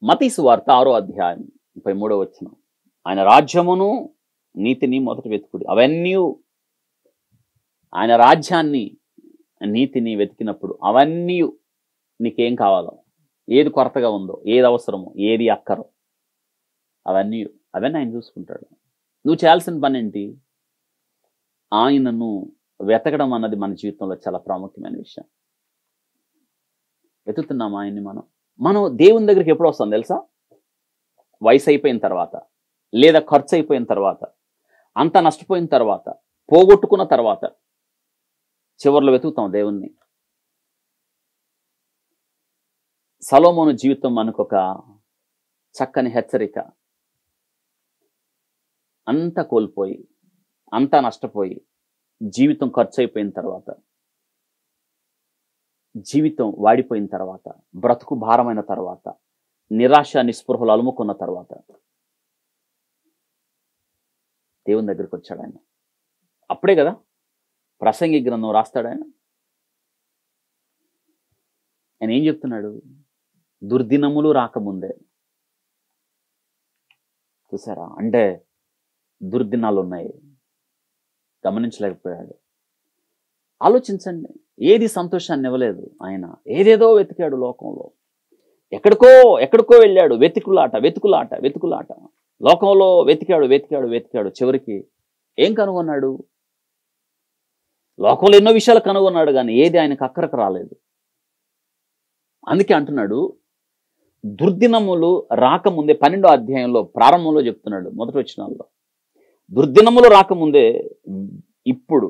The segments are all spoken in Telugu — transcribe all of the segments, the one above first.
మత్తయి సువార్త 6వ అధ్యాయం 33వ వచనం. ఆయన రాజ్యమును నీతిని మొదట వెతుకుడి. అవన్నీ ఆయన రాజ్యాన్ని నీతిని వెతికినప్పుడు అవన్నీ నీకేం కావాలో, ఏది కొరతగా ఉందో, ఏది అవసరమో, ఏది అక్కరో అవన్నీ ఆయన చూసుకుంటాడు. నువ్వు చేయాల్సిన పని ఏంటి? ఆయనను వెతకడం అన్నది మన జీవితంలో చాలా ప్రాముఖ్యమైన విషయం. వెతుకుతున్నామా ఆయన్ని? మనం దేవుని దగ్గరికి ఎప్పుడు వస్తాం తెలుసా? వయసు అయిపోయిన తర్వాత, లేదా ఖర్చు అయిపోయిన తర్వాత, అంతా నష్టపోయిన తర్వాత, పోగొట్టుకున్న తర్వాత చివర్లో వెతుకుతాం దేవుణ్ణి. సొలొమోను జీవితం మనకొక చక్కని హెచ్చరిక. అంతా కోల్పోయి, అంతా నష్టపోయి, జీవితం ఖర్చు అయిపోయిన తర్వాత, జీవితం వాడిపోయిన తర్వాత, బ్రతుకు భారమైన తర్వాత, నిరాశ నిస్పృహలు అలుముకున్న తర్వాత దేవుని దగ్గరికి వచ్చాడు ఆయన. అప్పుడే కదా ప్రసంగి గ్రంథం రాస్తాడు ఆయన. ఆయన ఏం చెప్తున్నాడు? దుర్దినములు రాకముందే. చూసారా? అంటే దుర్దినాలు ఉన్నాయి, గమనించలేకపోయాడు. ఆలోచించండి, ఏది సంతోషాన్ని ఇవ్వలేదు ఆయన. ఏదేదో వెతికాడు లోకంలో, ఎక్కడికో వెళ్ళాడు. వెతుకులాట లోకంలో వెతికాడు. చివరికి ఏం కనుగొన్నాడు? లోకంలో ఎన్నో విషయాలు కనుగొన్నాడు, కానీ ఏది ఆయనకు అక్కరకు రాలేదు. అందుకే అంటున్నాడు, దుర్దినములు రాకముందే 12వ అధ్యాయంలో ప్రారంభంలో చెప్తున్నాడు, మొదటి వచనాల్లో. దుర్దినములు రాకముందే ఇప్పుడు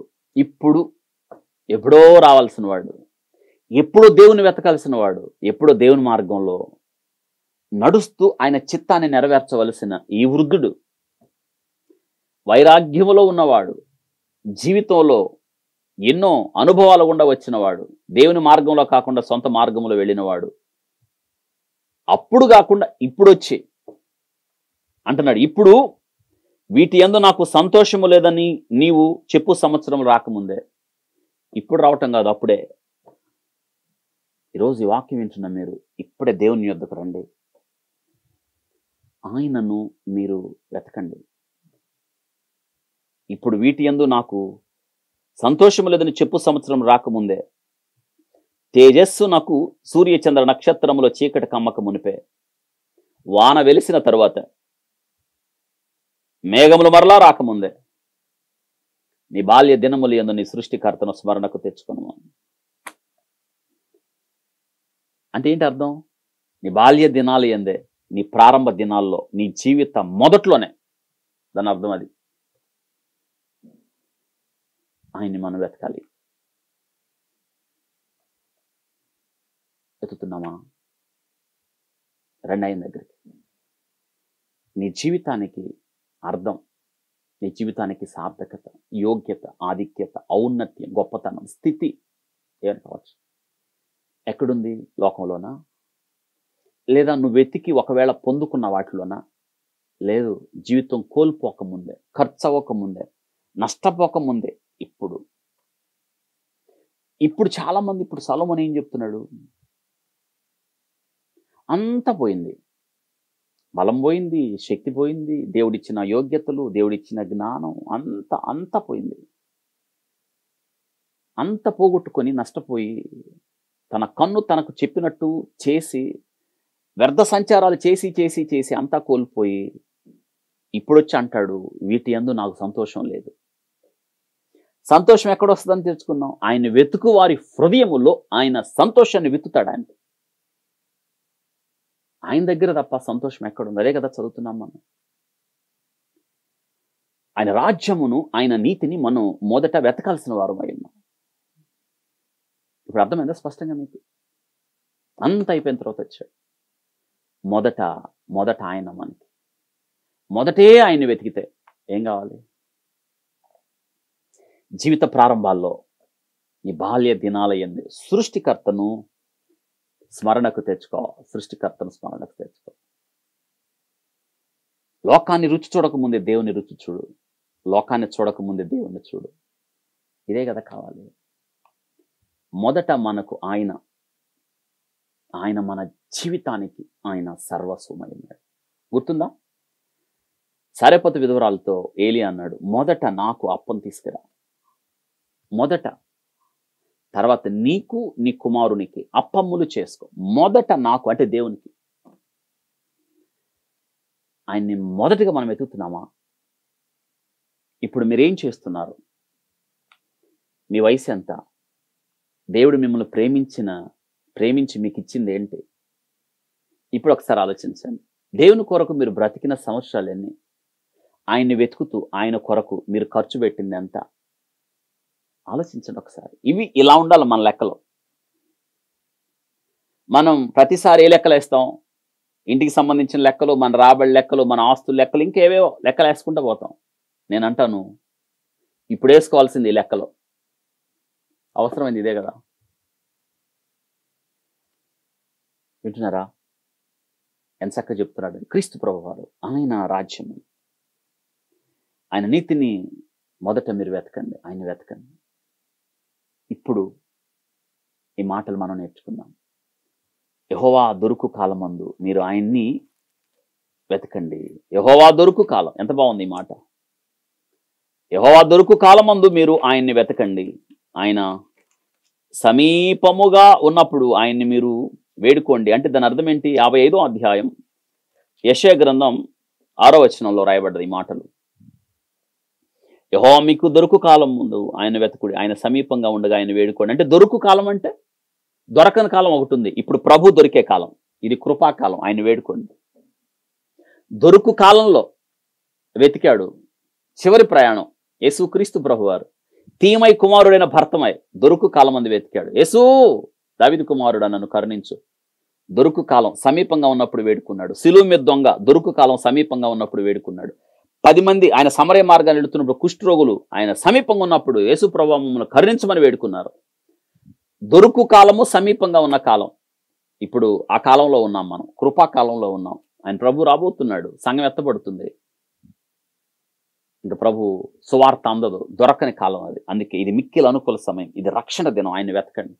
ఎప్పుడో రావాల్సిన వాడు, ఎప్పుడో దేవుని వెతకాల్సిన వాడు, ఎప్పుడో దేవుని మార్గంలో నడుస్తూ ఆయన చిత్తాన్ని నెరవేర్చవలసిన ఈ వృద్ధుడు, వైరాగ్యములో ఉన్నవాడు, జీవితంలో ఎన్నో అనుభవాలు గుండా వచ్చినవాడు, దేవుని మార్గంలో కాకుండా సొంత మార్గంలో వెళ్ళినవాడు, అప్పుడు కాకుండా ఇప్పుడు వచ్చి అంటున్నాడు, ఇప్పుడు వీటి యందు నాకు సంతోషము లేదని నీవు చెప్పు సంవత్సరం రాకముందే. ఇప్పుడు రావటం కాదు, అప్పుడే. ఈరోజు ఈ వాక్యం వింటున్న మీరు ఇప్పుడే దేవుని యొద్దకు రండి. ఆయనను మీరు వెతకండి. ఇప్పుడు వీటి యందు నాకు సంతోషము లేదని చెప్పు సంవత్సరం రాకముందే, తేజస్సు నాకు సూర్యచంద్ర నక్షత్రములో చీకటి కమ్మక మునిపే, వాన వెలిసిన తరువాత, మేఘములు మరలా రాకముందే, నీ బాల్య దినములు యందు నీ సృష్టికర్తను స్మరణకు తెచ్చుకును. అంటే ఏంటి అర్థం? నీ బాల్య దినాలు ఎందే, నీ ప్రారంభ దినాల్లో, నీ జీవిత మొదట్లోనే. దాని అర్థం అది. ఆయన్ని మనం వెతకాలి. వెతుకుతున్నామా? రండి ఆయన దగ్గరికి. నీ జీవితానికి అర్థం, నీ జీవితానికి సార్థకత, యోగ్యత, ఆధిక్యత, ఔన్నత్యం, గొప్పతనం, స్థితి ఏం కావచ్చు. ఎక్కడుంది? లోకంలోనా? లేదా నువ్వు వెతికి ఒకవేళ పొందుకున్న వాటిలోనా? లేదు, జీవితం కోల్పోకముందే, ఖర్చు అవ్వకముందే, నష్టపోకముందే. ఇప్పుడు చాలా మంది, ఇప్పుడు సొలొమోను ఏం చెప్తున్నాడు? అంతా పోయింది, బలం పోయింది, శక్తి పోయింది, దేవుడిచ్చిన యోగ్యతలు, దేవుడిచ్చిన జ్ఞానం అంతా పోయింది. అంత పోగొట్టుకొని నష్టపోయి, తన కన్ను తనకు చెప్పినట్టు చేసి, వ్యర్థ సంచారాలు చేసి అంతా కోల్పోయి ఇప్పుడొచ్చి అంటాడు, వీటి యందు నాకు సంతోషం లేదు. సంతోషం ఎక్కడొస్తుందని తెలుసుకున్నాం? ఆయన వెతుకు వారి హృదయములో ఆయన సంతోషాన్ని విత్తుతాడు. ఆయన దగ్గర తప్ప సంతోషం ఎక్కడుంది? అదే కదా చదువుతున్నాం మనం. ఆయన రాజ్యమును, ఆయన నీతిని మనం మొదట వెతకాల్సిన వారు అయ్యాం. ఇప్పుడు అర్థమైందా స్పష్టంగా మీకు? అంత అయిపోయిన తర్వాత వచ్చాడు. మొదట ఆయన మనకి, మొదటే ఆయన్ని వెతికితే ఏం కావాలి? జీవిత ప్రారంభాల్లో, ఈ బాల్య దినాల యందు సృష్టికర్తను స్మరణకు తెచ్చుకో. లోకాన్ని రుచి చూడకముందే దేవుని రుచి చూడు, లోకాన్ని చూడకముందే దేవుణ్ణి చూడు. ఇదే కదా కావాలి. మొదట మనకు ఆయన మన జీవితానికి ఆయన సర్వస్వమై ఉన్నాడు. గుర్తుందా? సారెపతు విధవరాలతో ఏలియా అన్నాడు, మొదట నాకు అప్పం తీసుకురా, మొదట, తర్వాత నీకు నీ కుమారునికి అప్పమ్ములు చేసుకో, మొదట నాకు అంటే దేవునికి. ఆయన్ని మొదటగా మనం వెతుకుతున్నామా? ఇప్పుడు మీరేం చేస్తున్నారు? మీ వయసు ఎంత? దేవుడు మిమ్మల్ని ప్రేమించి మీకు ఇచ్చింది ఏంటి? ఇప్పుడు ఒకసారి ఆలోచించండి. దేవుని కొరకు మీరు బ్రతికిన సంవత్సరాలు ఎన్ని? ఆయన్ని వెతుకుతూ ఆయన కొరకు మీరు ఖర్చు పెట్టింది ఎంత? ఆలోచించండి ఒకసారి. ఇవి ఇలా ఉండాలి మన లెక్కలో. మనం ప్రతిసారి ఏ లెక్కలు వేస్తాం? ఇంటికి సంబంధించిన లెక్కలు, మన రాబడి లెక్కలు, మన ఆస్తుల లెక్కలు, ఇంకేవేవో లెక్కలు వేసుకుంటూ పోతాం. నేను అంటాను, ఇప్పుడు వేసుకోవాల్సింది ఈ లెక్కలో. అవసరమైంది ఇదే కదా. వింటున్నారా? ఎంత చక్కగా చెప్తున్నాడు క్రీస్తు ప్రభువారు. ఆయన రాజ్యము, ఆయన నీతిని మొదట మీరు వెతకండి, ఆయన వెతకండి. ఇప్పుడు ఈ మాటలు మనం నేర్చుకుందాం. యెహోవా దొరుకు కాలమందు మీరు ఆయన్ని వెతకండి. యెహోవా దొరుకు కాలం. ఎంత బాగుంది ఈ మాట. యెహోవా దొరుకు కాలమందు మీరు ఆయన్ని వెతకండి. ఆయన సమీపముగా ఉన్నప్పుడు ఆయన్ని మీరు వేడుకోండి. అంటే దాని అర్థం ఏంటి? 55వ అధ్యాయం యెషయా గ్రంథం 6వ వచనంలో రాయబడ్డది ఈ మాటలు. యెహోవా మీకు దొరుకు కాలం ముందు ఆయన వెతకుడి, ఆయన సమీపంగా ఉండగా ఆయన వేడుకోండి. అంటే దొరుకు కాలం అంటే దొరకని కాలం ఒకటి ఉంది. ఇప్పుడు ప్రభు దొరికే కాలం, ఇది కృపాకాలం. ఆయన వేడుకోండి. దొరుకు కాలంలో వెతికాడు. చివరి ప్రయాణం యేసుక్రీస్తు ప్రభువారు తీమై కుమారుడైన భర్తమై దొరుకు కాలం అందు వెతికాడు. యేసు దావీదు కుమారుడా నన్ను కరుణించు. దొరుకు కాలం సమీపంగా ఉన్నప్పుడు వేడుకున్నాడు. సిలువ మీద దొంగ దొరుకు కాలం సమీపంగా ఉన్నప్పుడు వేడుకున్నాడు. 10 మంది ఆయన సమరయ మార్గాన్ని వెళుతున్నప్పుడు కుష్ఠరోగులు ఆయన సమీపంగా ఉన్నప్పుడు యేసు ప్రభువా మమ్మల్ని కరుణించమని వేడుకున్నారు. దొరుకు కాలము సమీపంగా ఉన్న కాలం. ఇప్పుడు ఆ కాలంలో ఉన్నాం మనం, కృపాకాలంలో ఉన్నాం. ఆయన ప్రభు రాబోతున్నాడు, సంఘం ఎత్తబడుతుంది. ఇంకా ప్రభు సువార్త అందదు, దొరకని కాలం అది. అందుకే ఇది మిక్కిలి అనుకూల సమయం, ఇది రక్షణ దినం. ఆయన వెతకండి.